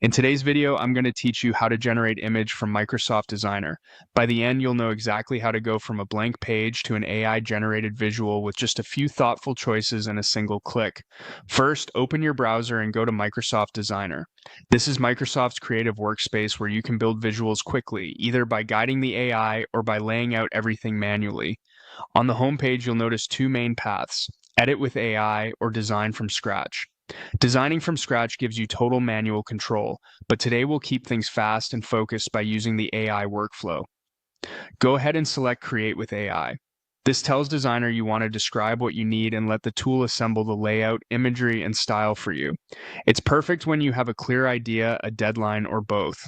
In today's video, I'm going to teach you how to generate image from Microsoft Designer. By the end, you'll know exactly how to go from a blank page to an AI-generated visual with just a few thoughtful choices and a single click. First, open your browser and go to Microsoft Designer. This is Microsoft's creative workspace where you can build visuals quickly, either by guiding the AI or by laying out everything manually. On the home page, you'll notice two main paths: Edit with AI or Design from scratch. Designing from scratch gives you total manual control, but today we'll keep things fast and focused by using the AI workflow. Go ahead and select Create with AI. This tells Designer you want to describe what you need and let the tool assemble the layout, imagery, and style for you. It's perfect when you have a clear idea, a deadline, or both.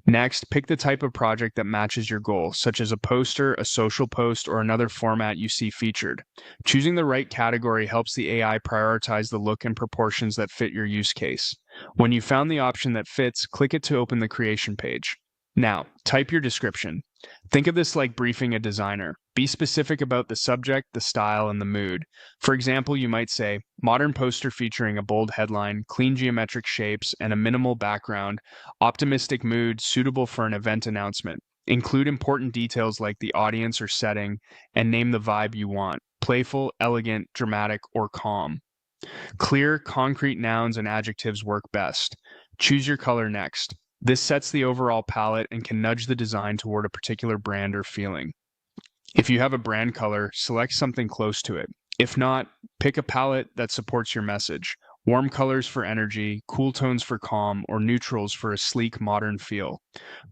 Next, pick the type of project that matches your goal, such as a poster, a social post, or another format you see featured. Choosing the right category helps the AI prioritize the look and proportions that fit your use case. When you've found the option that fits, click it to open the creation page. Now, type your description. Think of this like briefing a designer. Be specific about the subject, the style, and the mood. For example, you might say, modern poster featuring a bold headline, clean geometric shapes, and a minimal background, optimistic mood suitable for an event announcement. Include important details like the audience or setting, and name the vibe you want: playful, elegant, dramatic, or calm. Clear, concrete nouns and adjectives work best. Choose your color next. This sets the overall palette and can nudge the design toward a particular brand or feeling. If you have a brand color, select something close to it. If not, pick a palette that supports your message. Warm colors for energy, cool tones for calm, or neutrals for a sleek, modern feel.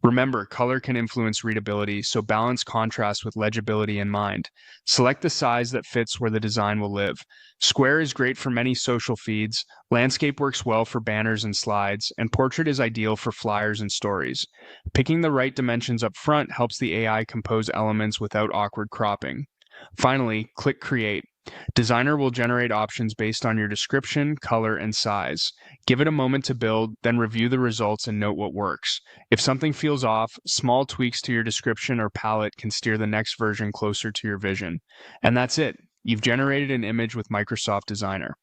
Remember, color can influence readability, so balance contrast with legibility in mind. Select the size that fits where the design will live. Square is great for many social feeds, landscape works well for banners and slides, and portrait is ideal for flyers and stories. Picking the right dimensions up front helps the AI compose elements without awkward cropping. Finally, click Create. Designer will generate options based on your description, color, and size. Give it a moment to build, then review the results and note what works. If something feels off, small tweaks to your description or palette can steer the next version closer to your vision. And that's it. You've generated an image with Microsoft Designer.